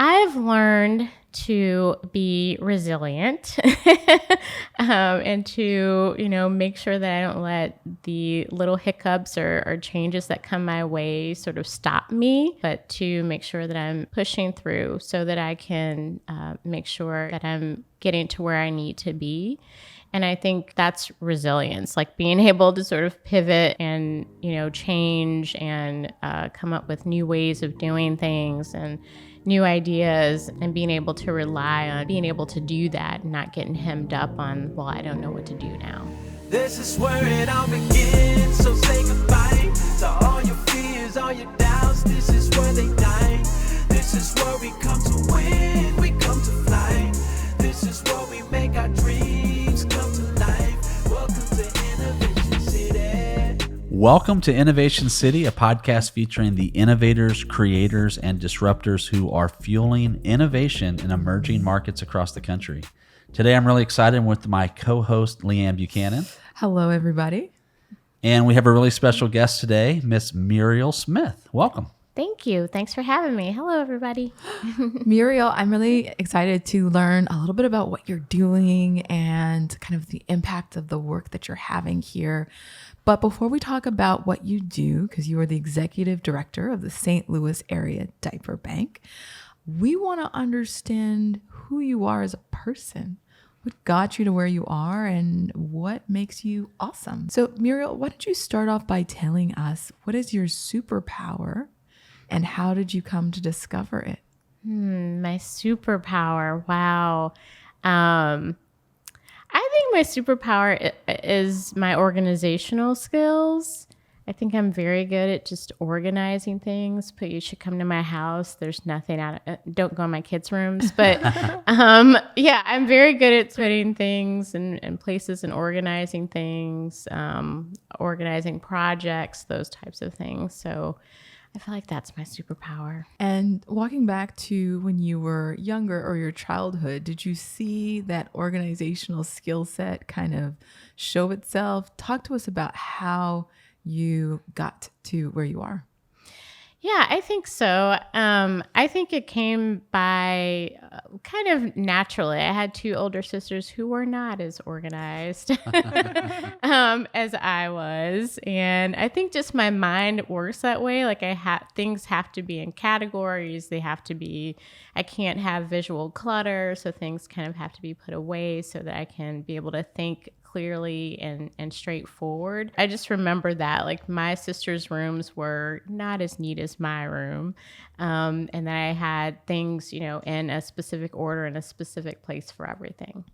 I've learned to be resilient and to, make sure that I don't let the little hiccups or changes that come my way sort of stop me, but to make sure that I'm pushing through so that I can make sure that I'm getting to where I need to be. And I think that's resilience, like being able to sort of pivot and, change and come up with new ways of doing things and new ideas, and being able to rely on being able to do that and not getting hemmed up on, well, I don't know what to do now. This is where it all begins, so say goodbye to all your fears, all your doubts. This is where they die. This is where we come to win, we come to fly. This is where we make our dreams come to life. Welcome to Innovation City. Welcome to Innovation City, a podcast featuring the innovators, creators, and disruptors who are fueling innovation in emerging markets across the country. Today, I'm really excited with my co-host, Leanne Buchanan. Hello, everybody. And we have a really special guest today, Miss Muriel Smith. Welcome. Thank you. Thanks for having me. Hello, everybody. Muriel, I'm really excited to learn a little bit about what you're doing and kind of the impact of the work that you're having here. But before we talk about what you do, because you are the executive director of the St. Louis Area Diaper Bank, we want to understand who you are as a person. What got you to where you are and what makes you awesome? So Muriel, why don't you start off by telling us what is your superpower and how did you come to discover it? My superpower. Wow. I think my superpower is my organizational skills. I think I'm very good at just organizing things, but you should come to my house. There's nothing out of it. Don't go in my kids' rooms. But yeah, I'm very good at putting things in places and organizing things, organizing projects, those types of things. So I feel like that's my superpower. And walking back to when you were younger or your childhood, did you see that organizational skill set kind of show itself? Talk to us about how you got to where you are. Yeah, I think so. I think it came by kind of naturally. I had two older sisters who were not as organized as I was. And I think just my mind works that way. Like things have to be in categories. I can't have visual clutter. So things kind of have to be put away so that I can be able to think clearly and straightforward. I just remember that like my sister's rooms were not as neat as my room. And then I had things, in a specific order in a specific place for everything.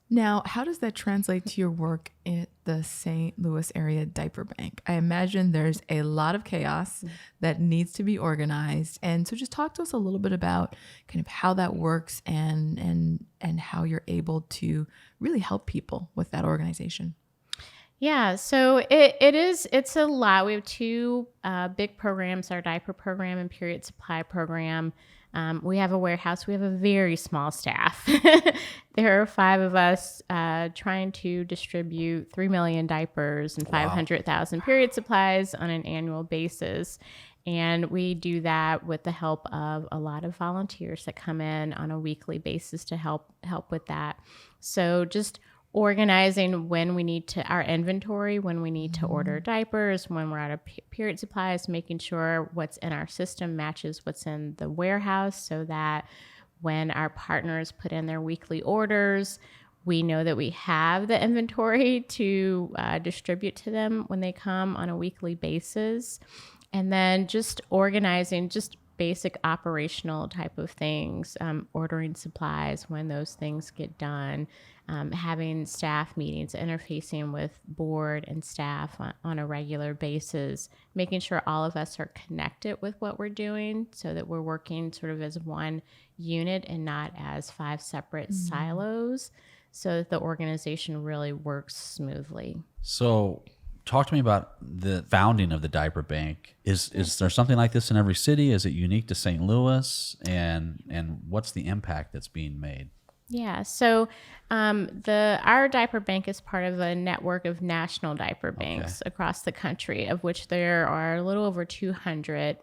Now, how does that translate to your work at the St. Louis Area Diaper Bank? I imagine there's a lot of chaos that needs to be organized. And so just talk to us a little bit about kind of how that works and how you're able to really help people with that organization. Yeah, so it's a lot. We have two big programs, our diaper program and period supply program. We have a warehouse. We have a very small staff. There are 5 of us trying to distribute 3 million diapers and 500,000 period supplies on an annual basis. And we do that with the help of a lot of volunteers that come in on a weekly basis to help with that. So just organizing when we need to, our inventory, when we need to order diapers, when we're out of period supplies, making sure what's in our system matches what's in the warehouse so that when our partners put in their weekly orders, we know that we have the inventory to distribute to them when they come on a weekly basis. And then just organizing just basic operational type of things, ordering supplies when those things get done, having staff meetings, interfacing with board and staff on a regular basis, making sure all of us are connected with what we're doing so that we're working sort of as one unit and not as 5 separate silos so that the organization really works smoothly. So talk to me about the founding of the Diaper Bank. Is there something like this in every city? Is it unique to St. Louis? And what's the impact that's being made? Yeah, so our diaper bank is part of a network of national diaper banks across the country, of which there are a little over 200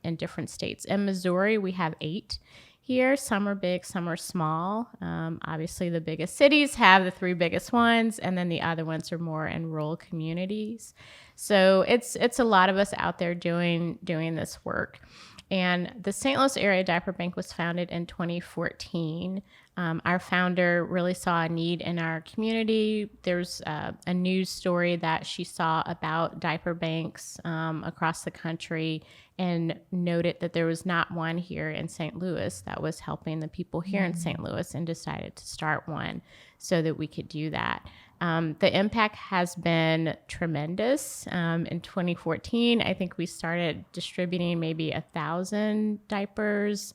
in different states. In Missouri, we have 8. here. Some are big, some are small. Obviously, the biggest cities have the 3 biggest ones, and then the other ones are more in rural communities. So it's a lot of us out there doing this work. And the St. Louis Area Diaper Bank was founded in 2014. Our founder really saw a need in our community. There's a news story that she saw about diaper banks across the country and noted that there was not one here in St. Louis that was helping the people here in St. Louis, and decided to start one so that we could do that. The impact has been tremendous. In 2014, I think we started distributing maybe 1,000 diapers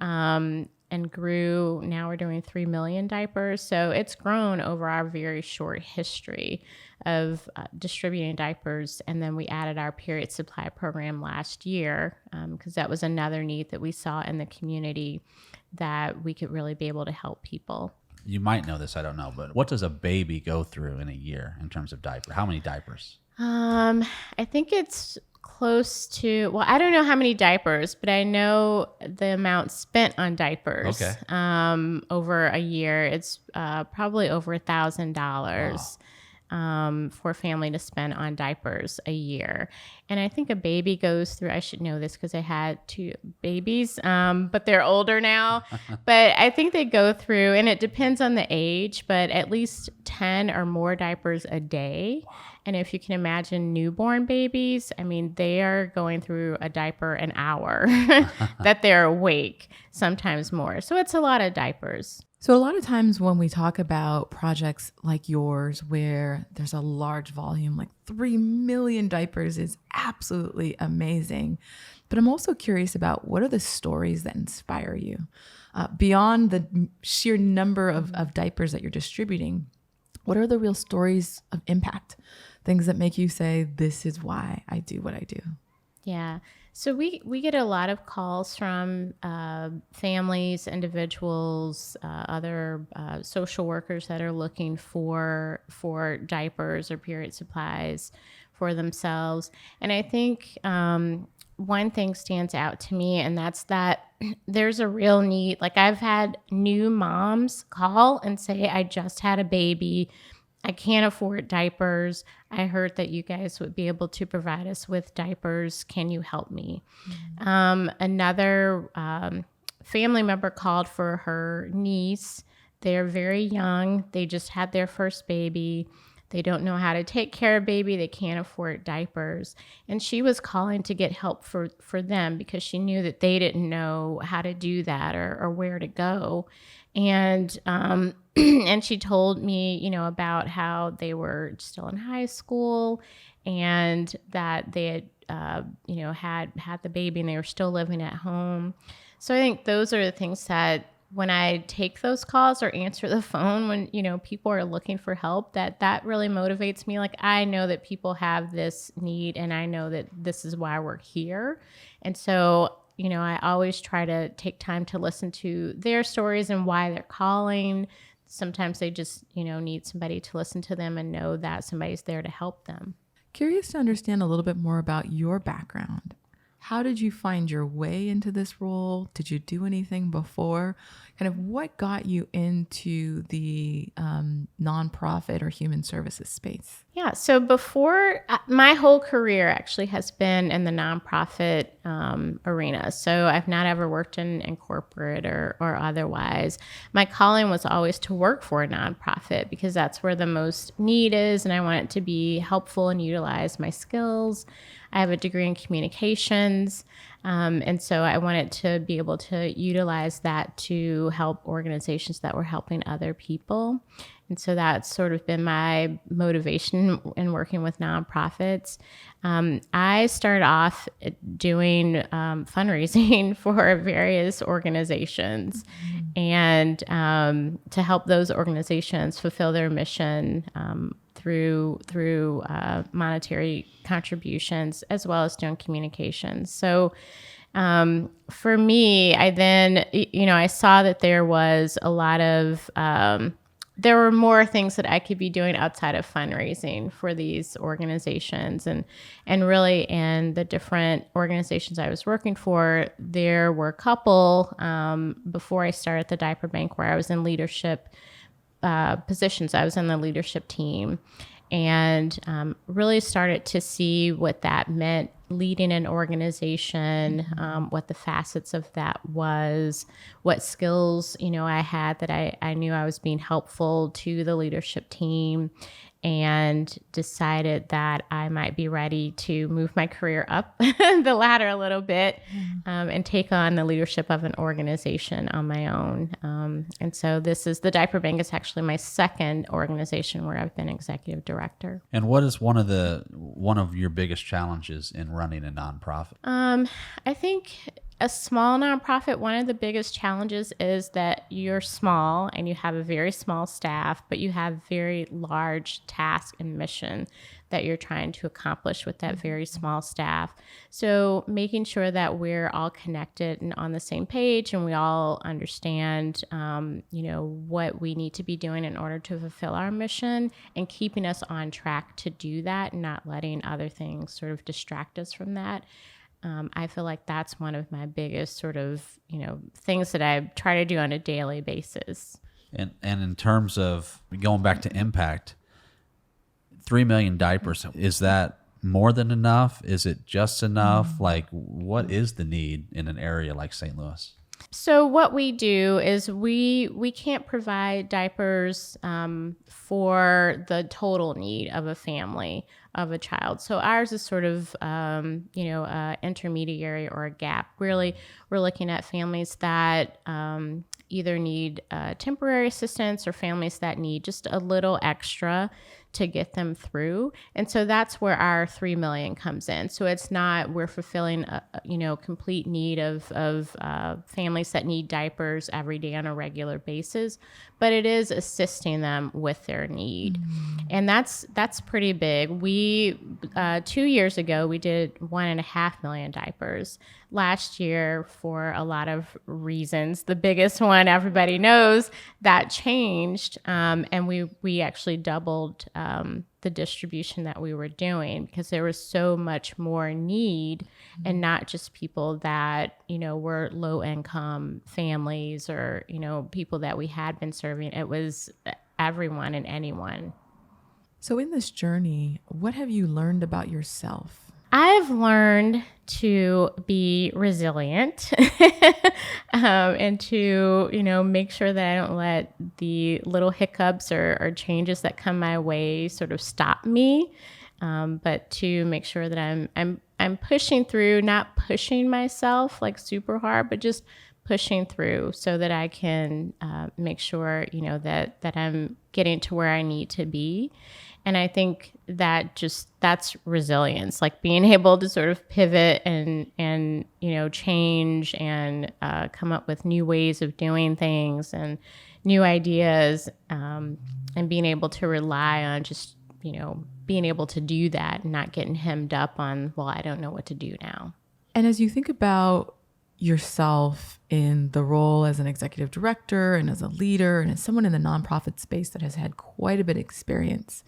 and grew. Now we're doing 3 million diapers. So it's grown over our very short history of distributing diapers. And then we added our period supply program last year because that was another need that we saw in the community, that we could really be able to help people. You might know this, I don't know, but what does a baby go through in a year in terms of diaper? How many diapers? I think it's close to, well, I don't know how many diapers, but I know the amount spent on diapers. Okay. Over a year. It's probably over $1,000. For a family to spend on diapers a year. And I think a baby goes through, I should know this because I had 2 babies, but they're older now. But I think they go through, and it depends on the age, but at least 10 or more diapers a day. And if you can imagine newborn babies, I mean, they are going through a diaper an hour that they're awake, sometimes more. So it's a lot of diapers. So a lot of times when we talk about projects like yours, where there's a large volume, like 3 million diapers is absolutely amazing. But I'm also curious about, what are the stories that inspire you? Beyond the sheer number of diapers that you're distributing, what are the real stories of impact? Things that make you say, this is why I do what I do. Yeah. So we get a lot of calls from families, individuals, other social workers that are looking for diapers or period supplies for themselves. And I think one thing stands out to me, and that's that there's a real need. Like, I've had new moms call and say, I just had a baby. I can't afford diapers. I heard that you guys would be able to provide us with diapers. Can you help me? Another family member called for her niece. They're very young. They just had their first baby. They don't know how to take care of baby. They can't afford diapers. And she was calling to get help for them because she knew that they didn't know how to do that or where to go. And and she told me, about how they were still in high school and that they had, had the baby and they were still living at home. So I think those are the things that when I take those calls or answer the phone, when, people are looking for help, that really motivates me. Like, I know that people have this need and I know that this is why we're here. And so I always try to take time to listen to their stories and why they're calling. Sometimes they just, need somebody to listen to them and know that somebody's there to help them. Curious to understand a little bit more about your background. How did you find your way into this role? Did you do anything before? Kind of what got you into the nonprofit or human services space? Yeah, so before, my whole career actually has been in the nonprofit arena. So I've not ever worked in corporate or otherwise. My calling was always to work for a nonprofit because that's where the most need is, and I want it to be helpful and utilize my skills. I have a degree in communications, and so I wanted to be able to utilize that to help organizations that were helping other people. And so that's sort of been my motivation in working with nonprofits. I started off doing fundraising for various organizations and to help those organizations fulfill their mission through monetary contributions as well as doing communications. So for me, I then, I saw that there was a lot of there were more things that I could be doing outside of fundraising for these organizations. And really in the different organizations I was working for, there were a couple before I started the Diaper Bank where I was in leadership positions. I was in the leadership team and really started to see what that meant leading an organization, what the facets of that was, what skills, I had that I knew I was being helpful to the leadership team, and decided that I might be ready to move my career up the ladder a little bit and take on the leadership of an organization on my own. And so the Diaper Bank is actually my second organization where I've been executive director. And what is one of your biggest challenges in running a nonprofit? I think a small nonprofit, one of the biggest challenges is that you're small and you have a very small staff, but you have very large task and mission that you're trying to accomplish with that very small staff. So making sure that we're all connected and on the same page, and we all understand, what we need to be doing in order to fulfill our mission, and keeping us on track to do that and not letting other things sort of distract us from that. I feel like that's one of my biggest sort of, things that I try to do on a daily basis. And in terms of going back to impact, 3 million diapers, is that more than enough? Is it just enough? Like, what is the need in an area like St. Louis? So what we do is we can't provide diapers for the total need of a family, of a child. So ours is sort of, intermediary or a gap. Really, we're looking at families that either need temporary assistance or families that need just a little extra to get them through. And so that's where our 3 million comes in. So it's not, we're fulfilling a complete need of families that need diapers every day on a regular basis, but it is assisting them with their need. And that's pretty big. We 2 years ago, we did 1.5 million diapers. Last year, for a lot of reasons, the biggest one everybody knows, that changed, and we actually doubled the distribution that we were doing because there was so much more need, and not just people that were low income families or people that we had been serving. It was everyone and anyone. So in this journey, what have you learned about yourself? I've learned to be resilient and to, make sure that I don't let the little hiccups or changes that come my way sort of stop me, but to make sure that I'm pushing through, not pushing myself like super hard, but just pushing through so that I can make sure, that I'm getting to where I need to be. And I think that's resilience, like being able to sort of pivot and change and come up with new ways of doing things and new ideas, and being able to rely on just, being able to do that and not getting hemmed up on, well, I don't know what to do now. And as you think about yourself in the role as an executive director and as a leader and as someone in the nonprofit space that has had quite a bit of experience,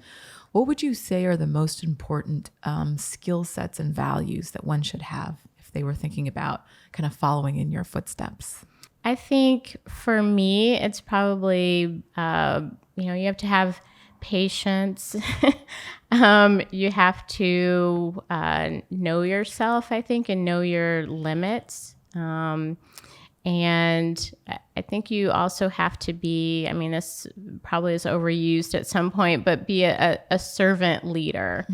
what would you say are the most important skill sets and values that one should have if they were thinking about kind of following in your footsteps? I think for me, it's probably, you have to have patience. You have to know yourself, I think, and know your limits. And I think you also have to be, this probably is overused at some point, but be a servant leader.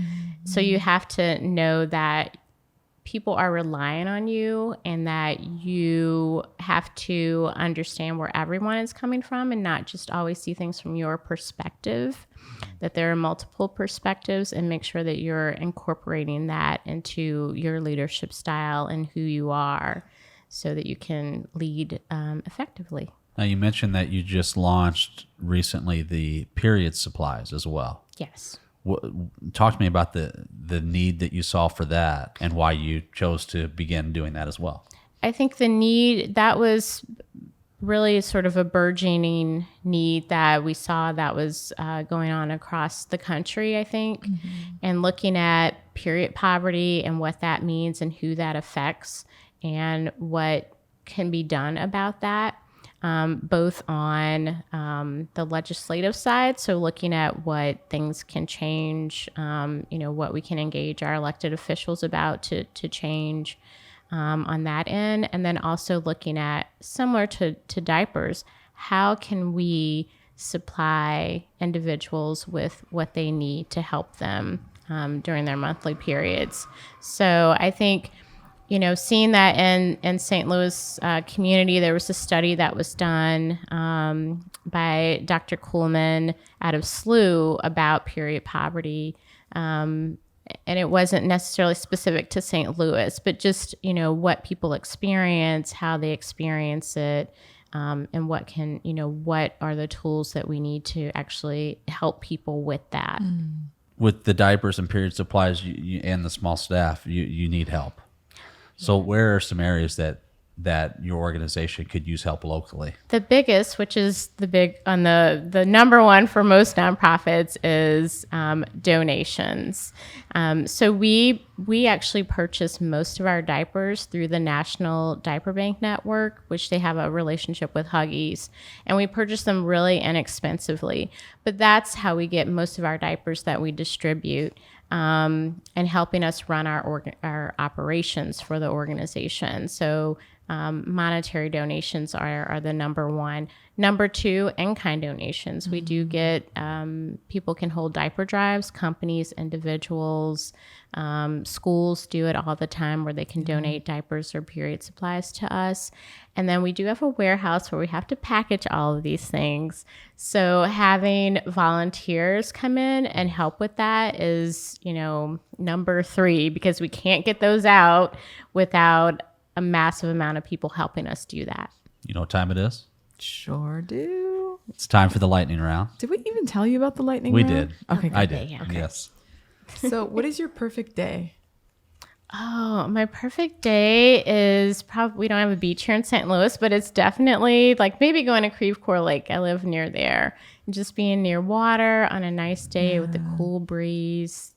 So you have to know that people are relying on you and that you have to understand where everyone is coming from and not just always see things from your perspective, that there are multiple perspectives, and make sure that you're incorporating that into your leadership style and who you are, so that you can lead effectively. Now, you mentioned that you just launched recently the period supplies as well. Yes. Talk to me about the need that you saw for that and why you chose to begin doing that as well. I think the need, that was really sort of a burgeoning need that we saw that was going on across the country, I think, and looking at period poverty and what that means and who that affects and what can be done about that, both on the legislative side, so looking at what things can change, what we can engage our elected officials about to change on that end, and then also looking at, similar to diapers, how can we supply individuals with what they need to help them during their monthly periods. So I think, seeing that in St. Louis community, there was a study that was done by Dr. Kuhlman out of SLU about period poverty. And it wasn't necessarily specific to St. Louis, but just, what people experience, how they experience it, and what are the tools that we need to actually help people with that. With the diapers and period supplies and the small staff, you need help. So where are some areas that your organization could use help locally? The biggest, which is the number one for most nonprofits, is donations. So we actually purchase most of our diapers through the National Diaper Bank network, which they have a relationship with Huggies, and we purchase them really inexpensively. But that's how we get most of our diapers that we distribute. And helping us run our operations for the organization. So monetary donations are the number one. Number two, in-kind donations. We do get, people can hold diaper drives, companies, individuals, schools do it all the time where they can donate diapers or period supplies to us. And then we do have a warehouse where we have to package all of these things. So having volunteers come in and help with that is, number three, because we can't get those out without a massive amount of people helping us do that. You know what time it is? Sure do. It's time for the lightning round. Did we even tell you about the lightning We round? did. Okay, good. I did. Yeah. Okay. Yes. So what is your perfect day? Oh, my perfect day is probably, we don't have a beach here in St. Louis, but it's definitely like maybe going to Creve Coeur Lake. I live near there. And just being near water on a nice day with the cool breeze,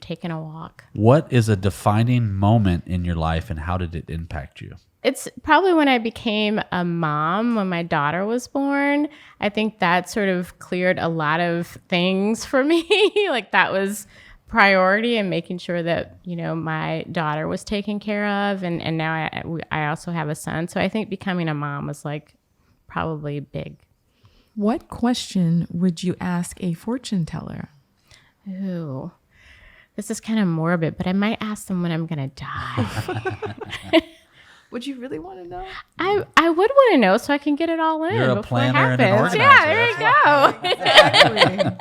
taking a walk. What is a defining moment in your life and how did it impact you? It's probably when I became a mom, when my daughter was born. I think that sort of cleared a lot of things for me. Like that was priority and making sure that, my daughter was taken care of. And now I also have a son. So I think becoming a mom was like probably big. What question would you ask a fortune teller? Ooh, this is kind of morbid, but I might ask them when I'm going to die. Would you really want to know? I would want to know so I can get it all in You're a before it planner and an happens. organizer. Yeah, there you go. Exactly.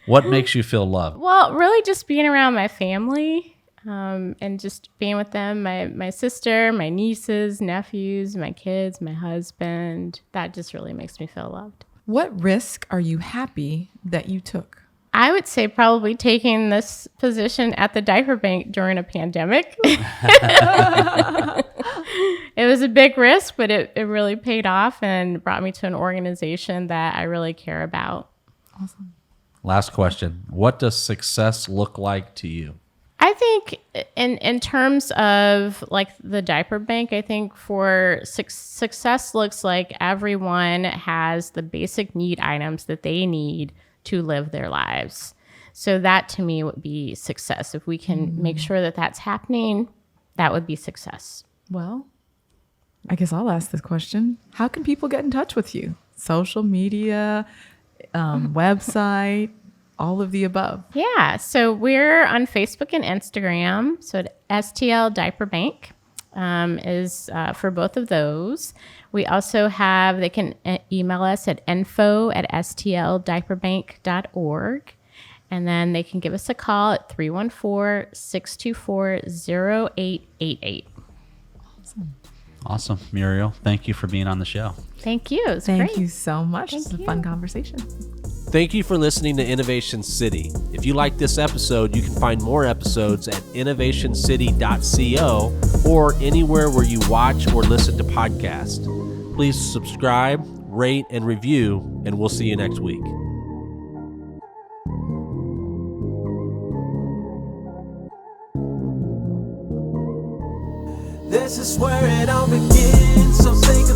What makes you feel loved? Well, really just being around my family and just being with them, my sister, my nieces, nephews, my kids, my husband. That just really makes me feel loved. What risk are you happy that you took? I would say probably taking this position at the diaper bank during a pandemic. It was a big risk, but it really paid off and brought me to an organization that I really care about. Awesome. Last question. What does success look like to you? I think in terms of like the diaper bank, I think for success looks like everyone has the basic need items that they need to live their lives. So that to me would be success. If we can make sure that that's happening, that would be success. Well, I guess I'll ask this question. How can people get in touch with you? Social media, website, all of the above. Yeah. So we're on Facebook and Instagram. So STL Diaper Bank is for both of those. We also have, they can email us at info@stldiaperbank.org. And then they can give us a call at 314-624-0888. Awesome. Muriel, thank you for being on the show. Thank you. It was Thank great. you so much. This was a fun conversation. Thank you for listening to Innovation City. If you like this episode, you can find more episodes at innovationcity.co or anywhere where you watch or listen to podcasts. Please subscribe, rate, and review, and we'll see you next week. This is where it all begins, so say